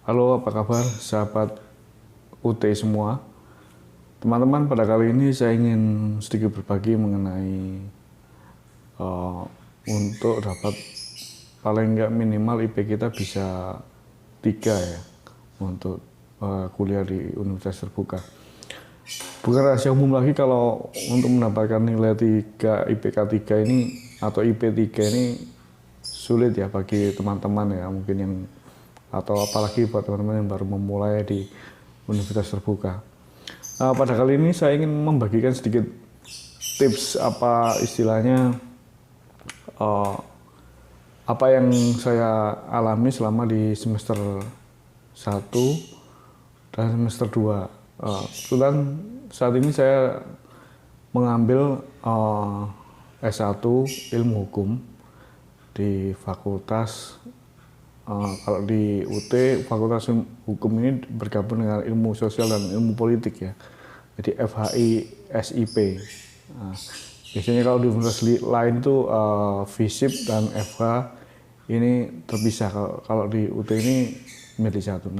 Halo, apa kabar sahabat UT semua? Teman-teman, pada kali ini saya ingin sedikit berbagi mengenai uh, untuk dapat paling nggak minimal IP kita bisa 3 ya untuk kuliah di universitas terbuka. Bukan rahasia umum lagi kalau untuk mendapatkan nilai 3 IPK 3 ini atau IP 3 ini sulit ya bagi teman-teman ya, mungkin yang atau apalagi buat teman-teman yang baru memulai di universitas terbuka. Pada kali ini saya ingin membagikan sedikit tips apa istilahnya uh, apa yang saya alami selama di semester 1 dan semester 2. Kebetulan saat ini saya mengambil S1 ilmu hukum di fakultas kalau di UT fakultas hukum ini bergabung dengan ilmu sosial dan ilmu politik ya, jadi FHI SIP. Biasanya kalau di universitas lain itu FISIP dan FH ini terpisah, kalau di UT ini menjadi satu.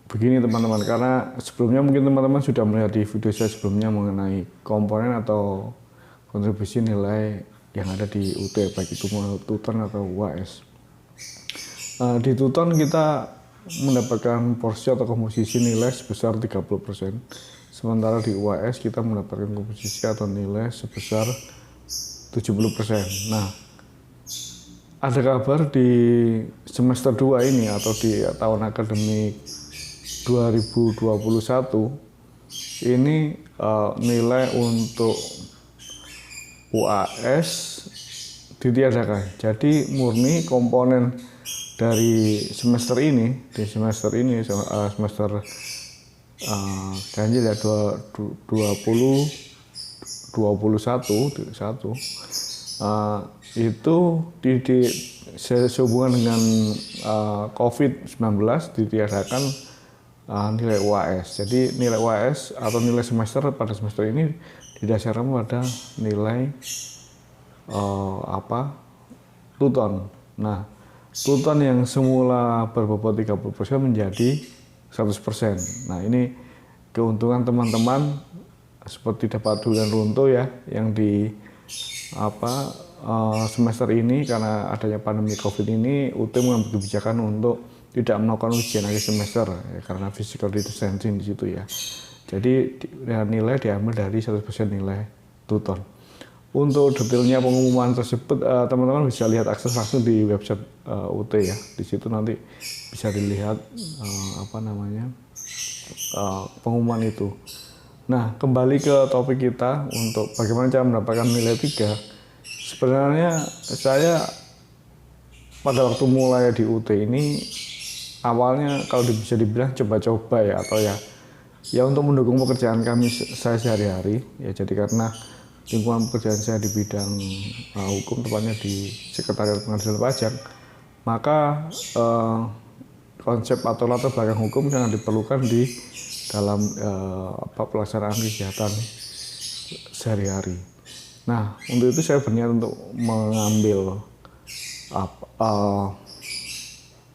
Begini teman-teman, karena sebelumnya mungkin teman-teman sudah melihat di video saya sebelumnya mengenai komponen atau kontribusi nilai yang ada di UT, baik itu Tuton atau UAS. Di Tuton kita mendapatkan porsi atau komposisi nilai sebesar 30%, sementara di UAS kita mendapatkan komposisi atau nilai sebesar 70%. Nah, ada kabar di semester 2 ini atau di tahun akademik 2021 ini nilai untuk UAS ditiadakan. Jadi murni komponen dari semester ini, semester ganjil ya 2021 itu sehubungan dengan COVID-19 ditiadakan nilai UAS. Jadi nilai UAS atau nilai semester pada semester ini didasarkan pada nilai Tuton. Nah, Tuton yang semula berbobot 30% menjadi 100%. Nah, ini keuntungan teman-teman seperti dapat durian runtuh ya, yang di semester ini karena adanya pandemi COVID ini UT mengambil kebijakan untuk tidak melakukan ujian akhir semester ya, karena physical distancing di situ ya. Jadi nilai diambil dari 100% nilai Tuton. Untuk detailnya pengumuman tersebut teman-teman bisa lihat akses langsung di website UT ya. Di situ nanti bisa dilihat pengumuman itu. Nah, kembali ke topik kita untuk bagaimana cara mendapatkan nilai 3. Sebenarnya saya pada waktu mulai di UT ini awalnya kalau bisa dibilang coba-coba ya, atau ya untuk mendukung pekerjaan saya sehari-hari ya. Jadi karena lingkungan pekerjaan saya di bidang hukum, tepatnya di Sekretariat Pengadilan Pajak, maka konsep atau latar belakang hukum sangat diperlukan di dalam pelaksanaan kegiatan sehari-hari. Nah, untuk itu saya berniat untuk mengambil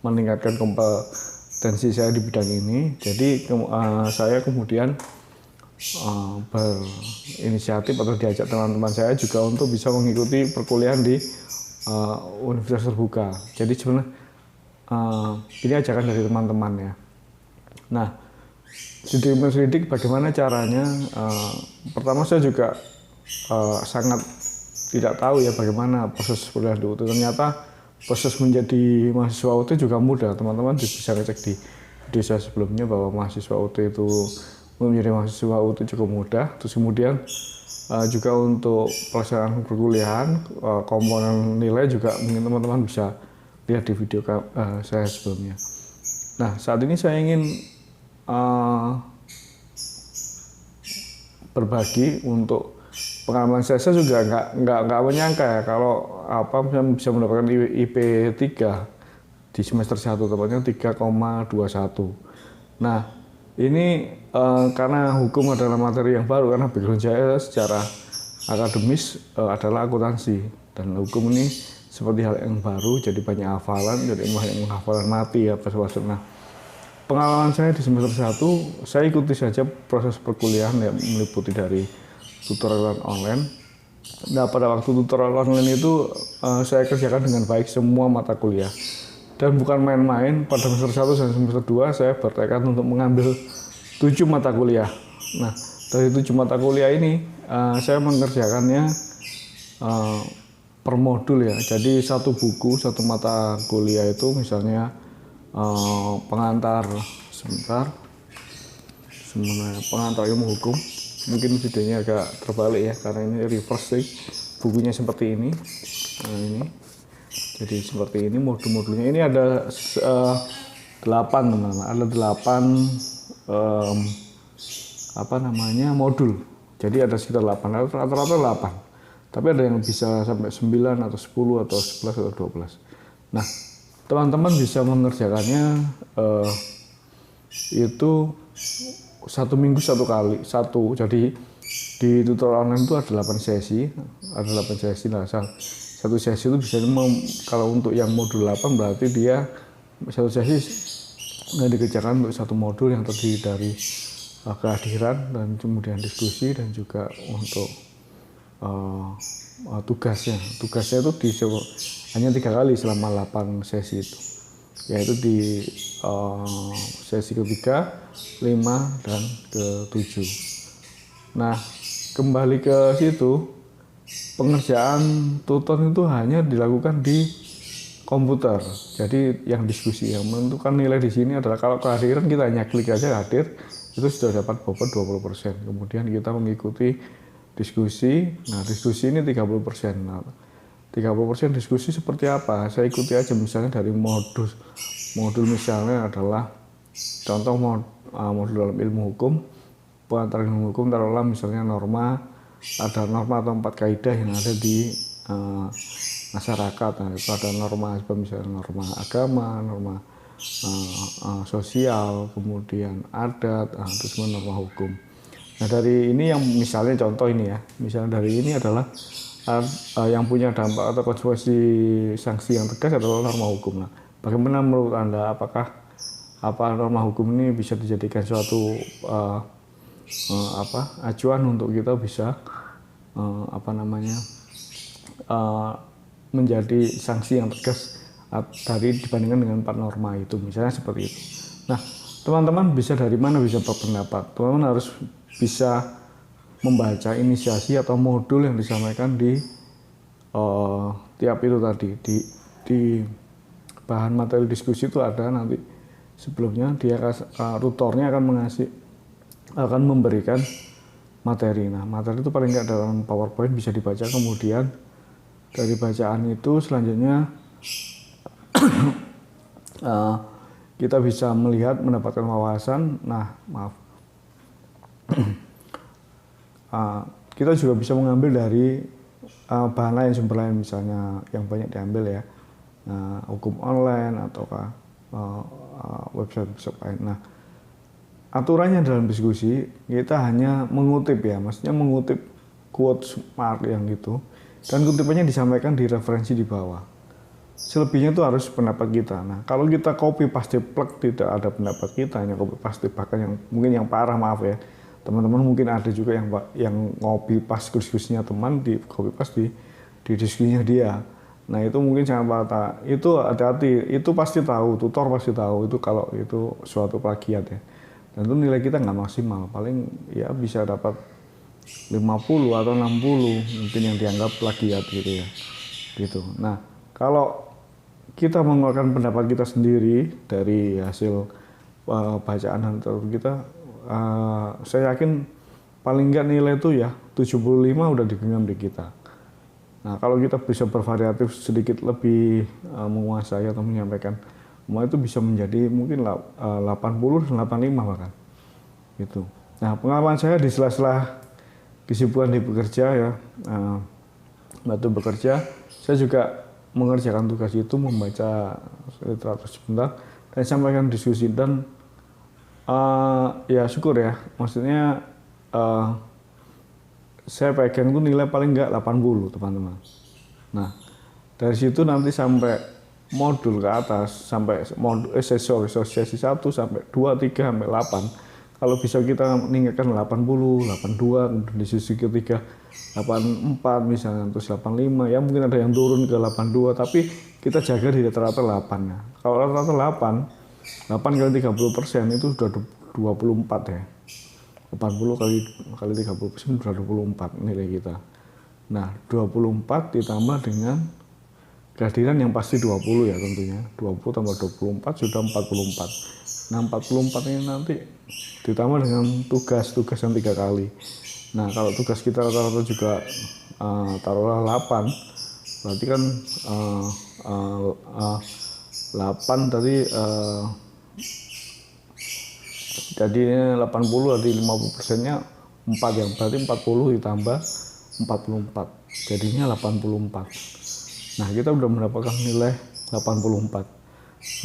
meningkatkan kompetensi saya di bidang ini. Jadi saya kemudian berinisiatif atau diajak teman-teman saya juga untuk bisa mengikuti perkuliahan di universitas terbuka. Jadi sebenarnya ini ajakan dari teman-teman ya. Nah, studi menselidik bagaimana caranya. Pertama saya juga sangat tidak tahu ya bagaimana proses kuliah di UT. Ternyata proses menjadi mahasiswa UT juga mudah. Teman-teman bisa ngecek di video saya sebelumnya bahwa mahasiswa UT itu menjadi mahasiswa UT cukup mudah. Terus kemudian juga untuk pelaksanaan perkuliahan, komponen nilai juga mungkin teman-teman bisa lihat di video saya sebelumnya. Nah, saat ini saya ingin berbagi untuk pengalaman saya juga nggak menyangka ya kalau bisa mendapatkan IP 3 di semester 1, tepatnya 3,21. Nah, ini karena hukum adalah materi yang baru, karena background saya secara akademis adalah akuntansi, dan hukum ini seperti hal yang baru, jadi banyak hafalan, jadi banyak hafalan mati ya pas-pasan. Nah, pengalaman saya di semester 1, saya ikuti saja proses perkuliahan yang meliputi dari tutorial online. Nah, pada waktu tutorial online itu saya kerjakan dengan baik semua mata kuliah. Dan bukan main-main, pada semester 1 dan semester 2 saya bertekad untuk mengambil 7 mata kuliah. Nah, dari 7 mata kuliah ini saya mengerjakannya per modul ya. Jadi satu buku, satu mata kuliah itu misalnya pengantar pengantar ilmu hukum. Mungkin videonya agak terbalik ya karena ini reverse sih. Bukunya seperti ini. Nah, ini. Jadi seperti ini modul-modulnya. Ini ada 8 teman-teman. Ada 8 modul. Jadi ada sekitar 8, rata-rata 8. Tapi ada yang bisa sampai 9 atau 10 atau 11 atau 12. Nah, teman-teman bisa mengerjakannya itu 1 minggu 1 kali. Jadi di tutorial online itu ada 8 sesi. Ada 8 sesi lah. Satu sesi itu bisa, kalau untuk yang modul 8 berarti dia satu sesi dikerjakan untuk satu modul yang terdiri dari kehadiran dan kemudian diskusi dan juga untuk tugasnya itu hanya 3 kali selama 8 sesi itu, yaitu di sesi ketiga, 5 dan ke-7. Nah, kembali ke situ, pengerjaan tutor itu hanya dilakukan di komputer. Jadi yang diskusi yang menentukan nilai di sini adalah kalau kehadiran kita hanya klik aja hadir, itu sudah dapat bobot 20%. Kemudian kita mengikuti diskusi. Nah, diskusi ini 30%. Nah, 30% diskusi seperti apa? Saya ikuti aja misalnya dari modul misalnya adalah contoh modul dalam ilmu hukum, pengantar ilmu hukum taruhlah misalnya ada norma atau 4 kaidah yang ada di masyarakat. Nah, itu ada norma misalnya norma agama, norma sosial, kemudian adat, itu semua norma hukum. Nah, dari ini yang misalnya contoh ini ya, misalnya dari ini adalah yang punya dampak atau konsekuensi sanksi yang tegas adalah norma hukum. Nah, bagaimana menurut Anda, apakah norma hukum ini bisa dijadikan suatu acuan untuk kita bisa menjadi sanksi yang tegas dibandingkan dengan 4 norma itu, misalnya seperti itu. Nah, teman-teman bisa dari mana bisa berpendapat? Teman-teman harus bisa membaca inisiasi atau modul yang disampaikan di tiap itu tadi di bahan materi diskusi itu ada nanti sebelumnya tutornya akan memberikan materi. Nah, materi itu paling nggak dalam PowerPoint bisa dibaca, kemudian dari bacaan itu selanjutnya kita bisa mendapatkan wawasan. Nah, maaf. Kita juga bisa mengambil dari bahan lain, sumber lain misalnya yang banyak diambil ya, hukum online ataukah website lain. Nah, aturannya dalam diskusi kita hanya mengutip ya, maksudnya mengutip quote mark yang gitu, dan kutipannya disampaikan di referensi di bawah. Selebihnya itu harus pendapat kita. Nah, kalau kita copy paste plug tidak ada pendapat kita, hanya copy paste, bahkan yang parah, maaf ya teman-teman, mungkin ada juga yang copy paste diskusinya teman di copy paste di diskusinya dia. Nah, itu mungkin sangat patah. Itu hati-hati, itu pasti tahu, tutor pasti tahu itu kalau itu suatu plagiat ya. Dan itu nilai kita nggak maksimal, paling ya bisa dapat 50 atau 60 mungkin yang dianggap plagiat gitu ya. Gitu. Nah, kalau kita mengeluarkan pendapat kita sendiri dari hasil bacaan dan kita, saya yakin paling nggak nilai itu ya 75 udah digenggam di kita. Nah, kalau kita bisa bervariatif sedikit lebih menguasai atau menyampaikan, itu bisa menjadi mungkin 80 dan 85 bahkan. Gitu. Nah, pengalaman saya di sela-sela kesibukan di bekerja ya, waktu bekerja, saya juga mengerjakan tugas itu, membaca literatur sebentar dan sampaikan diskusi, dan ya syukur ya, maksudnya saya pegang itu nilai paling enggak 80 teman-teman. Nah, Dari situ nanti sampai modul ke atas, sampai modul sesi 1 sampai 2, 3 sampai 8. Kalau bisa kita meningkatkan 80, 82, kemudian di sesi ketiga 84 misalnya, terus 85, ya mungkin ada yang turun ke 82, tapi kita jaga di rata-rata 8 ya. Kalau rata-rata 8 kali 30% itu sudah 24 ya. 80 kali 30% sudah 24 nilai kita. Nah, 24 ditambah dengan kehadiran yang pasti 20 ya tentunya. 20 tambah 24 sudah 44. Nah, 44 ini nanti ditambah dengan tugas yang 3 kali. Nah, kalau tugas kita rata-rata juga taruhlah 8, berarti kan 8 tadi jadi 80, jadi 50%-nya 4 ya, berarti 40 ditambah 44, jadinya 84. Nah, kita udah mendapatkan nilai 84.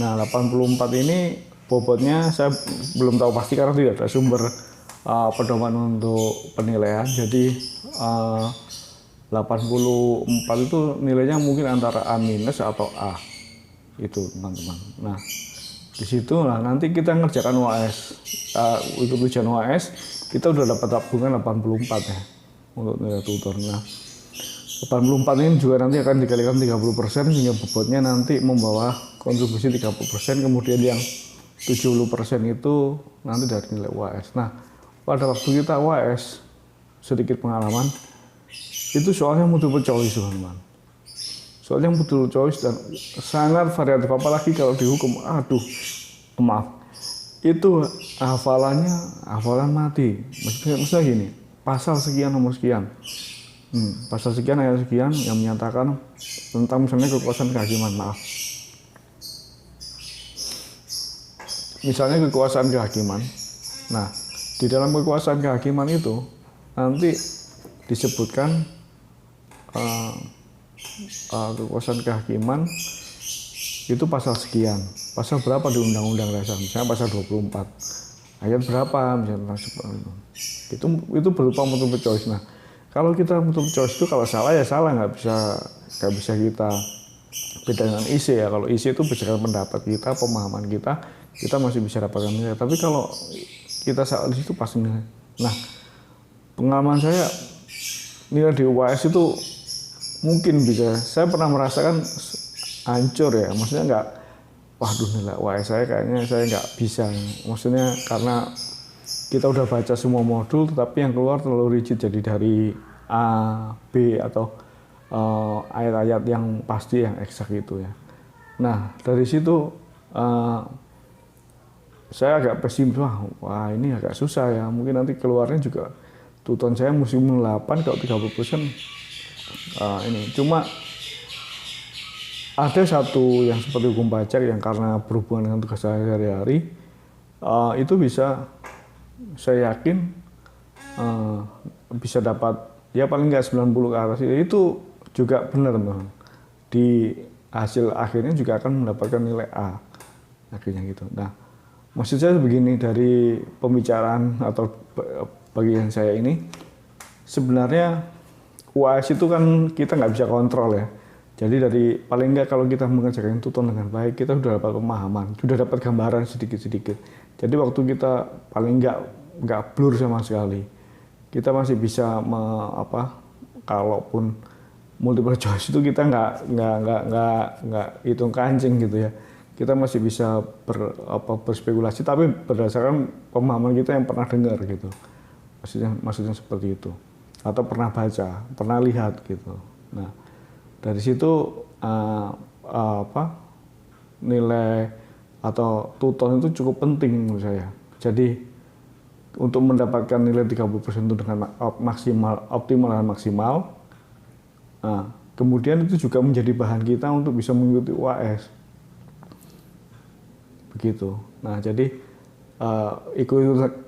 Nah, 84 ini bobotnya saya belum tahu pasti karena tidak ada sumber pedoman untuk penilaian. Jadi 84 itu nilainya mungkin antara A- atau A. Itu teman-teman. Nah, di situ nanti kita ngerjakan UAS, ikut ujian UAS, kita udah dapat tabungan 84 ya untuk nilai tutor. Nah, 84 ini juga nanti akan dikalikan 30% sehingga bobotnya nanti membawa kontribusi 30%, kemudian yang 70% itu nanti dari nilai UAS. Nah, pada waktu kita UAS, sedikit pengalaman, itu soalnya multiple choice teman-teman. Soalnya multiple choice dan sangat variatif, apalagi kalau dihukum, maaf, itu hafalan mati. Maksudnya gini, pasal sekian nomor sekian, pasal sekian ayat sekian yang menyatakan tentang misalnya kekuasaan kehakiman, maaf. Misalnya kekuasaan kehakiman. Nah, di dalam kekuasaan kehakiman itu nanti disebutkan kekuasaan kehakiman itu pasal sekian. Pasal berapa di Undang-Undang Dasar? Misalnya pasal 24. Ayat berapa misalnya seperti itu. Itu berupa multiple choice. Nah, kalau kita multiple choice itu kalau salah ya salah, nggak bisa kita beda dengan isi ya. Kalau isi itu berdasarkan pendapat kita, pemahaman kita masih bisa dapatkan nilai. Tapi kalau kita salah di situ pasti nilai. Nah, pengalaman saya nilai di UAS itu mungkin bisa, saya pernah merasakan hancur ya, maksudnya nggak, waduh nilai UAS saya kayaknya saya nggak bisa, maksudnya karena kita udah baca semua modul tetapi yang keluar terlalu rigid, jadi dari A, B atau ayat-ayat yang pasti yang eksak itu ya. Nah, dari situ saya agak pesimis, wah ini agak susah ya, mungkin nanti keluarnya juga tuton saya musim 8 kalau 30%. Ini cuma ada satu yang seperti hukum pajak yang karena berhubungan dengan tugas saya sehari-hari, itu bisa, saya yakin bisa dapat ya paling nggak 90 ke atas. Itu juga benar teman-teman, di hasil akhirnya juga akan mendapatkan nilai A akhirnya gitu. Nah, maksud saya begini, dari pembicaraan atau bagian saya ini, sebenarnya UAS itu kan kita nggak bisa kontrol ya. Jadi dari paling nggak kalau kita mengerjakan tuton dengan baik, kita sudah dapat pemahaman, sudah dapat gambaran sedikit-sedikit. Jadi waktu kita paling nggak blur sama sekali. Kita masih bisa kalaupun multiple choice itu kita nggak hitung kancing gitu ya. Kita masih bisa berspekulasi, tapi berdasarkan pemahaman kita yang pernah dengar gitu. Maksudnya seperti itu. Atau pernah baca, pernah lihat gitu. Nah, dari situ nilai atau tuton itu cukup penting menurut saya. Jadi untuk mendapatkan nilai 30% itu dengan optimal dan maksimal. Nah, kemudian itu juga menjadi bahan kita untuk bisa mengikuti UAS. Begitu. Nah, jadi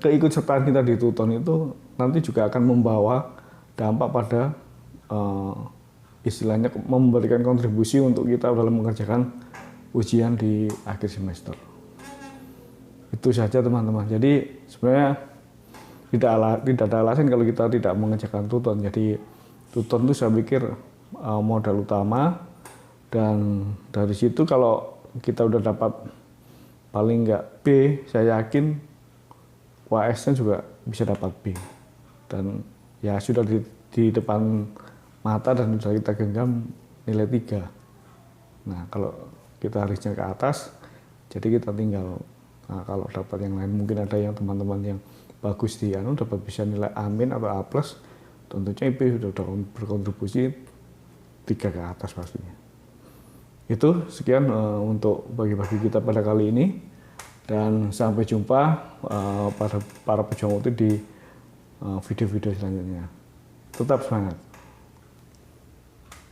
keikutsertaan kita di tuton itu nanti juga akan membawa dampak pada istilahnya memberikan kontribusi untuk kita dalam mengerjakan ujian di akhir semester. Itu saja teman-teman. Jadi sebenarnya tidak ada alasan kalau kita tidak mengerjakan tuton. Jadi tuton itu saya pikir modal utama Dan dari situ kalau kita udah dapat paling nggak B, saya yakin UAS-nya juga bisa dapat B. Dan ya sudah di depan mata dan sudah kita genggam nilai 3. Nah kalau kita harusnya ke atas, jadi kita tinggal, nah, kalau dapat yang lain, mungkin ada yang teman-teman yang bagus di dapat bisa nilai A- atau A+, tentunya IP sudah berkontribusi 3 ke atas pastinya. Itu sekian untuk bagi-bagi kita pada kali ini, dan sampai jumpa pada para pejuang OT di video-video selanjutnya. Tetap semangat.